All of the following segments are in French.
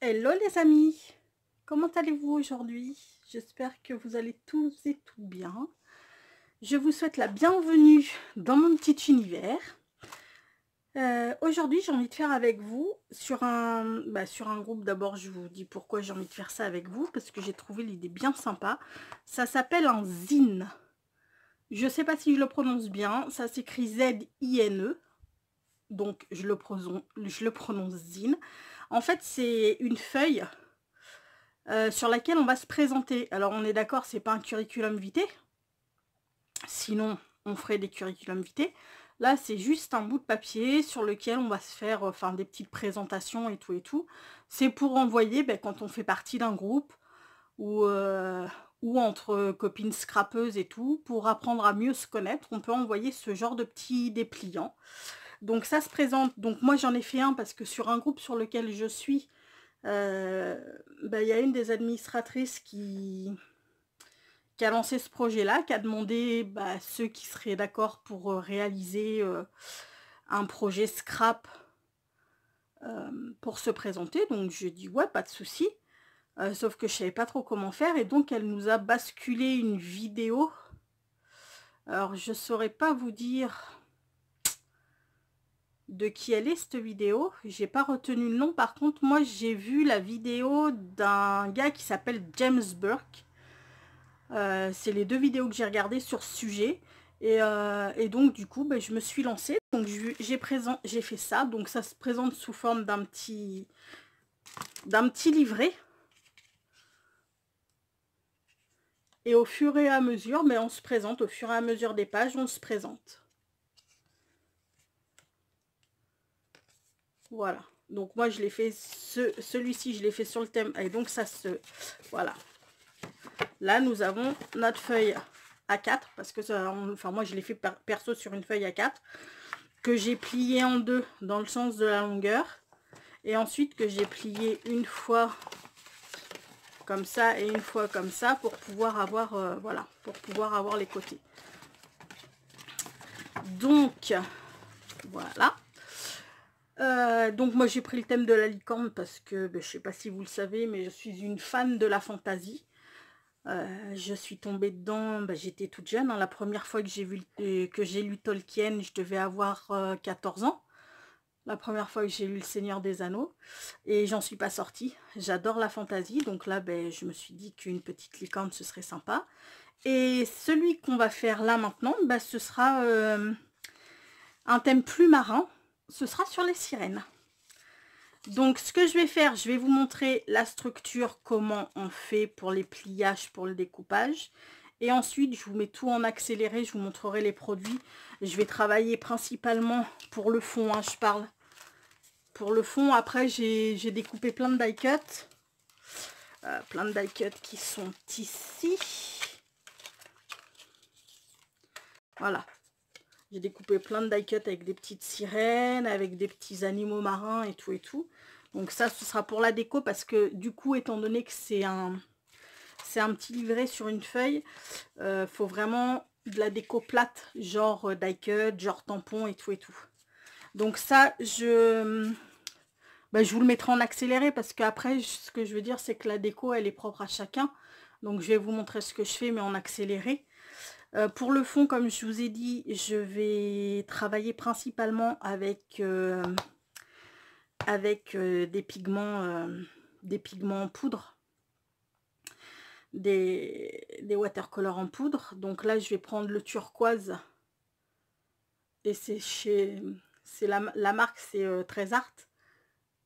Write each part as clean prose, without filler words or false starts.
Hello les amis, comment allez-vous aujourd'hui? J'espère que vous allez tous et toutes bien. Je vous souhaite la bienvenue dans mon petit univers. Aujourd'hui j'ai envie de faire avec vous sur un groupe. D'abord je vous dis pourquoi j'ai envie de faire ça avec vous, parce que j'ai trouvé l'idée bien sympa. Ça s'appelle un zine. Je sais pas si je le prononce bien, ça s'écrit Z-I-N-E. Donc je le prononce zine. En fait c'est une feuille sur laquelle on va se présenter. Alors on est d'accord, c'est pas un curriculum vitae, sinon on ferait des curriculum vitae. Là c'est juste un bout de papier sur lequel on va se faire des petites présentations et tout et tout. C'est pour envoyer quand on fait partie d'un groupe ou entre copines scrapeuses et tout, pour apprendre à mieux se connaître. On peut envoyer ce genre de petits dépliants. Donc ça se présente, donc moi j'en ai fait un parce que sur un groupe sur lequel je suis, y a une des administratrices qui a lancé ce projet-là, qui a demandé ceux qui seraient d'accord pour réaliser un projet scrap pour se présenter. Donc je dis ouais, pas de souci. Sauf que je savais pas trop comment faire, et donc elle nous a basculé une vidéo. Alors je saurais pas vous dire de qui elle est cette vidéo, j'ai pas retenu le nom. Par contre moi j'ai vu la vidéo d'un gars qui s'appelle James Burke. C'est les deux vidéos que j'ai regardées sur ce sujet. Et donc du coup je me suis lancée. Donc j'ai fait ça. Donc ça se présente sous forme d'un petit livret. Et au fur et à mesure, on se présente. Au fur et à mesure des pages, on se présente. Voilà. Donc moi je l'ai fait, celui-ci je l'ai fait sur le thème. Et donc ça se... Voilà. Là nous avons notre feuille A4. Parce que ça, moi je l'ai fait perso sur une feuille A4. Que j'ai plié en deux dans le sens de la longueur. Et ensuite que j'ai plié une fois comme ça et une fois comme ça pour pouvoir avoir voilà, pour pouvoir avoir les côtés. Donc voilà. Donc moi j'ai pris le thème de la licorne parce que je sais pas si vous le savez, mais je suis une fan de la fantasy. Je suis tombée dedans, j'étais toute jeune, hein. La première fois que j'ai lu Tolkien, je devais avoir 14 ans. La première fois que j'ai lu Le Seigneur des Anneaux, et j'en suis pas sortie. J'adore la fantasy, donc là je me suis dit qu'une petite licorne ce serait sympa. Et celui qu'on va faire là maintenant, ce sera un thème plus marin. Ce sera sur les sirènes. Donc ce que je vais faire, je vais vous montrer la structure, comment on fait pour les pliages, pour le découpage. Et ensuite je vous mets tout en accéléré, je vous montrerai les produits. Je vais travailler principalement pour le fond, hein, je parle. Pour le fond, après j'ai découpé plein de die cuts. Plein de die cuts qui sont ici. Voilà. J'ai découpé plein de die cuts avec des petites sirènes, avec des petits animaux marins et tout et tout. Donc ça, ce sera pour la déco parce que du coup, étant donné que c'est un petit livret sur une feuille, faut vraiment de la déco plate, genre die cut, genre tampon et tout et tout. Donc ça, je vous le mettrai en accéléré parce qu'après, ce que je veux dire, c'est que la déco, elle est propre à chacun. Donc je vais vous montrer ce que je fais, mais en accéléré. Pour le fond, comme je vous ai dit, je vais travailler principalement avec des pigments en poudre, des watercolors en poudre. Donc là, je vais prendre le turquoise, et la marque, c'est Trésart.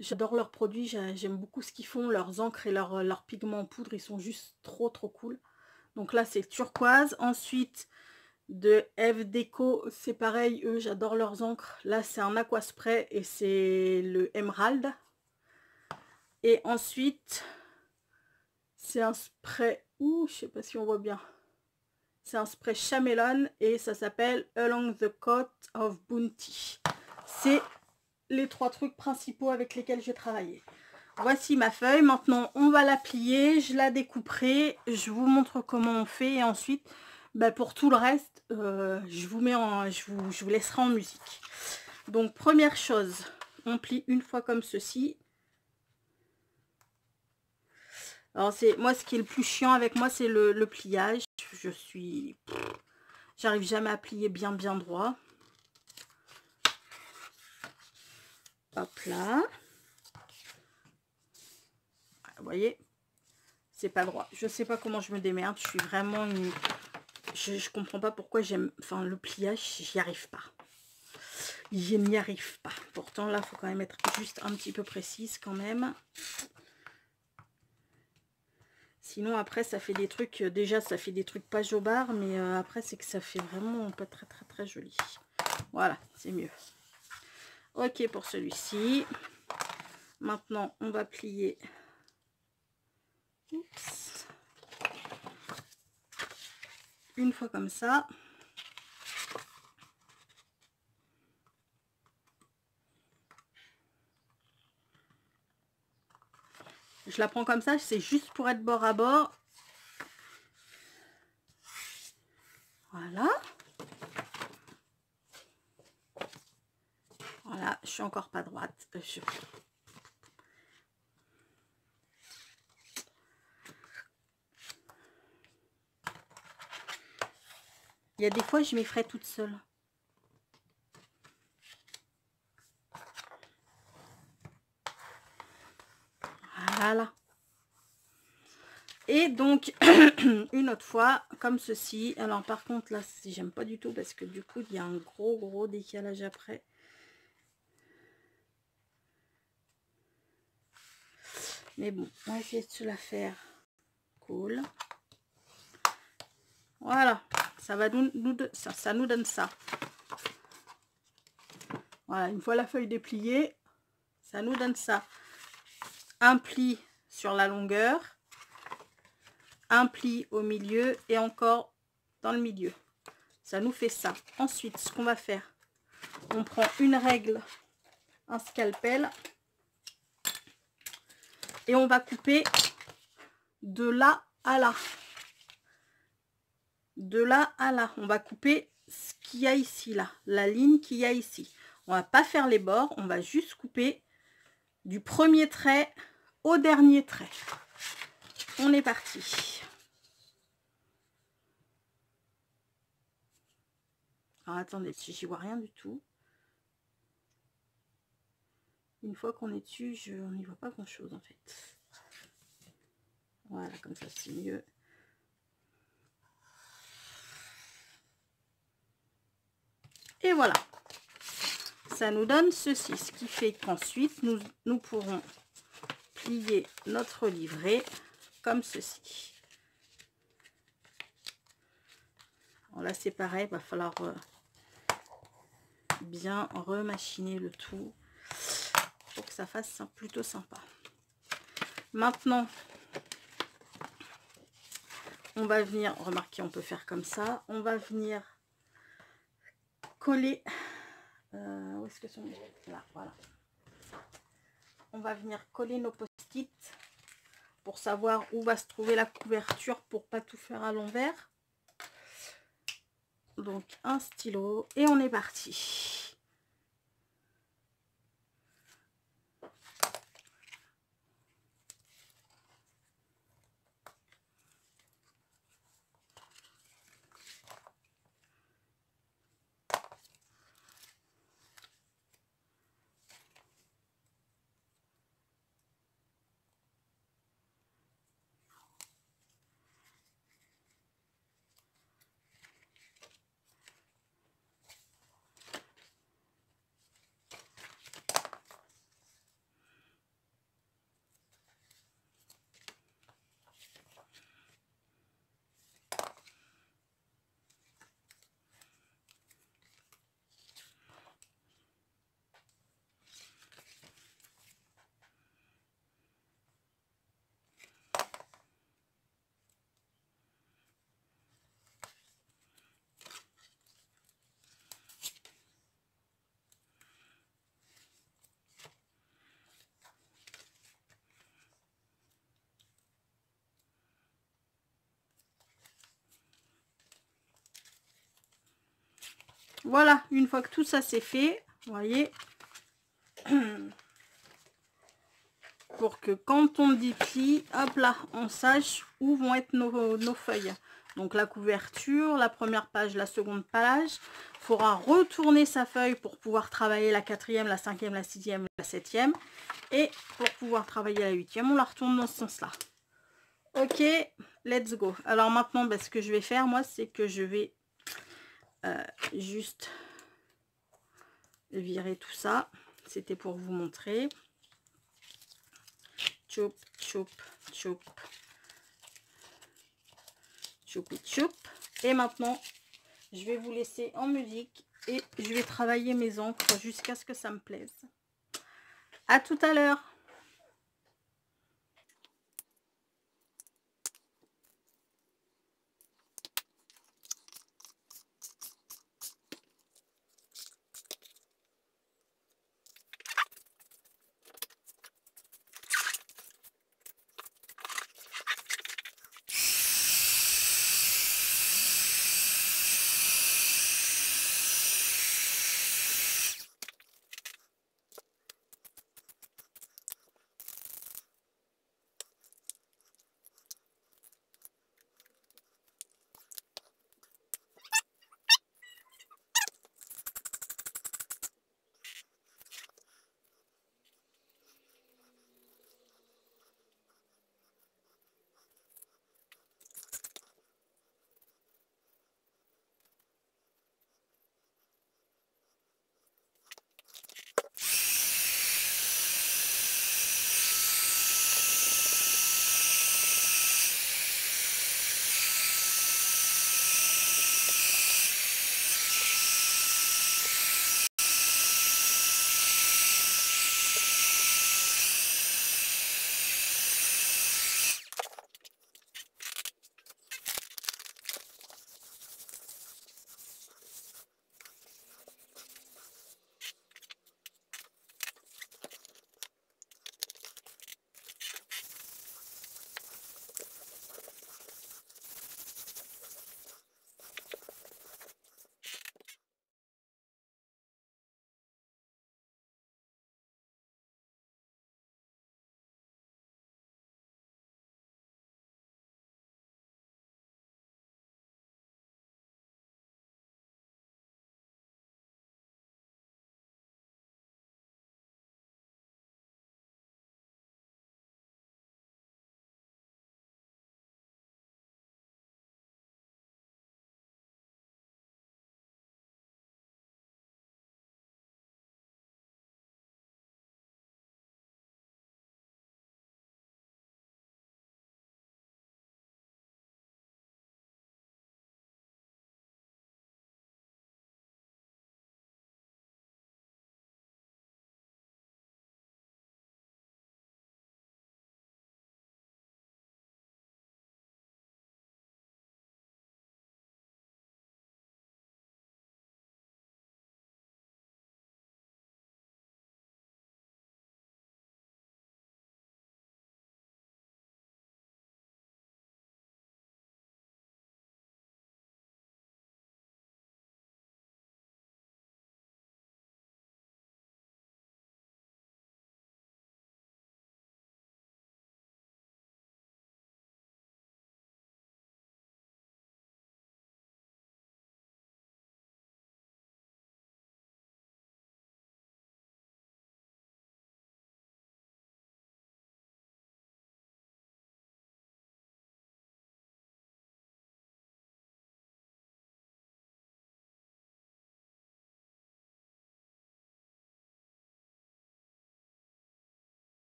J'adore leurs produits, j'aime beaucoup ce qu'ils font, leurs encres et leurs pigments en poudre, ils sont juste trop cool. Donc là, c'est turquoise. Ensuite, de F Déco, c'est pareil, eux j'adore leurs encres. Là c'est un aquaspray et c'est le émeraude. Et ensuite c'est un spray, je sais pas si on voit bien, c'est un spray Chameleon et ça s'appelle Along the Coast of Bounty. C'est les trois trucs principaux avec lesquels je vais travailler. Voici ma feuille. Maintenant on va la plier, je la découperai, je vous montre comment on fait, et ensuite pour tout le reste, je vous laisserai en musique. Donc première chose, on plie une fois comme ceci. Alors, c'est moi, ce qui est le plus chiant avec moi, c'est le pliage. J'arrive jamais à plier bien droit. Hop là. Vous voyez, c'est pas droit. Je sais pas comment je me démerde. Je suis vraiment une... Je comprends pas pourquoi j'aime... Enfin, le pliage, j'y arrive pas. Je n'y arrive pas. Pourtant, là, il faut quand même être juste un petit peu précise quand même. Sinon, après, ça fait des trucs... Déjà, ça fait des trucs pas jobards, mais après, c'est que ça fait vraiment pas très joli. Voilà, c'est mieux. Ok pour celui-ci. Maintenant, on va plier. Oups. Une fois comme ça. Je la prends comme ça, c'est juste pour être bord à bord. Voilà. Voilà, je suis encore pas droite. Il y a des fois, je m'effraie toute seule. Voilà. Et donc, une autre fois, comme ceci. Alors, par contre, là, j'aime pas du tout parce que du coup, il y a un gros décalage après. Mais bon, on va essayer de se la faire. Cool. Voilà. Ça va ça nous donne ça. Voilà, une fois la feuille dépliée, ça nous donne ça. Un pli sur la longueur, un pli au milieu et encore dans le milieu. Ça nous fait ça. Ensuite, ce qu'on va faire, on prend une règle, un scalpel et on va couper de là à là. De là à là. On va couper ce qu'il y a ici, là, la ligne qu'il y a ici. On va pas faire les bords, on va juste couper du premier trait au dernier trait. On est parti. Alors attendez, j'y vois rien du tout. Une fois qu'on est dessus, on n'y voit pas grand chose en fait. Voilà, comme ça c'est mieux. Et voilà. Ça nous donne ceci, ce qui fait qu'ensuite nous pourrons plier notre livret comme ceci. Alors là c'est pareil, il va falloir bien remachiner le tout pour que ça fasse plutôt sympa. Maintenant, on va venir, remarquez, on peut faire comme ça, on va venir coller, où est-ce que sont là, voilà. On va venir coller nos post-it pour savoir où va se trouver la couverture pour pas tout faire à l'envers. Donc un stylo et on est parti. Voilà, une fois que tout ça c'est fait, vous voyez, pour pour que quand on déplie, hop là, on sache où vont être nos feuilles. Donc la couverture, la première page, la seconde page. Il faudra retourner sa feuille pour pouvoir travailler la 4e, la 5e, la 6e, la 7e. Et pour pouvoir travailler la 8e, on la retourne dans ce sens-là. Ok, let's go. Alors maintenant, ce que je vais faire, moi, c'est que je vais juste virer tout ça. C'était pour vous montrer. Chop, chop, chop. Choupi choup. Et maintenant, je vais vous laisser en musique et je vais travailler mes encres jusqu'à ce que ça me plaise. À tout à l'heure.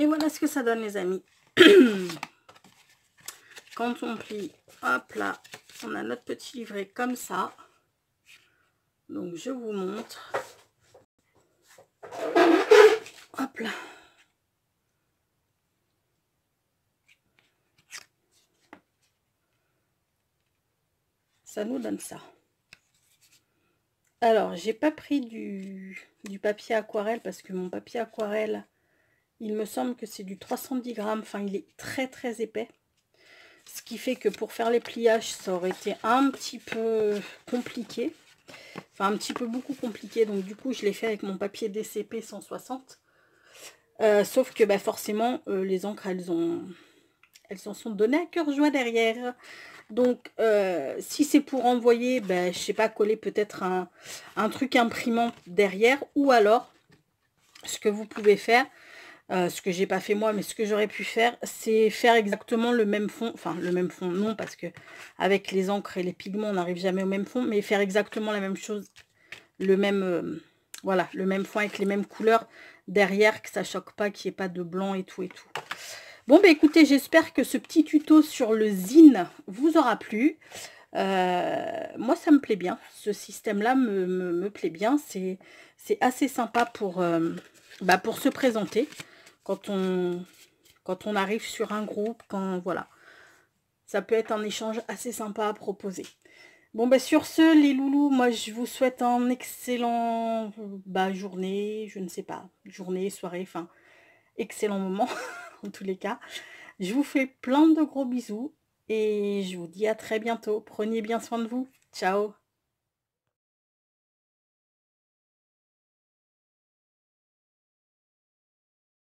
Et voilà ce que ça donne, les amis. Quand on plie, hop là, on a notre petit livret comme ça. Donc je vous montre. Hop là. Ça nous donne ça. Alors, j'ai pas pris du papier aquarelle parce que mon papier aquarelle, il me semble que c'est du 310 grammes. Enfin, il est très très épais. Ce qui fait que pour faire les pliages, ça aurait été un petit peu compliqué. Enfin, un petit peu beaucoup compliqué. Donc, du coup, je l'ai fait avec mon papier DCP 160. Sauf que bah, forcément, les encres, elles en sont données à cœur joie derrière. Donc, si c'est pour envoyer, ben, je sais pas, coller peut-être un truc imprimant derrière. Ou alors, ce que vous pouvez faire, ce que j'ai pas fait moi, mais ce que j'aurais pu faire, c'est faire exactement le même fond. Enfin, le même fond, non, parce que avec les encres et les pigments, on n'arrive jamais au même fond. Mais faire exactement la même chose, le même, voilà, le même fond avec les mêmes couleurs derrière, que ça choque pas, qu'il n'y ait pas de blanc et tout et tout. Bon, bah écoutez, j'espère que ce petit tuto sur le zine vous aura plu. Moi, ça me plaît bien. Ce système-là me plaît bien. C'est assez sympa pour se présenter quand on arrive sur un groupe. Voilà. Ça peut être un échange assez sympa à proposer. Bon, bah sur ce, les loulous, moi, je vous souhaite un excellent journée, je ne sais pas, journée, soirée, enfin, excellent moment, en tous les cas. Je vous fais plein de gros bisous et je vous dis à très bientôt. Prenez bien soin de vous. Ciao!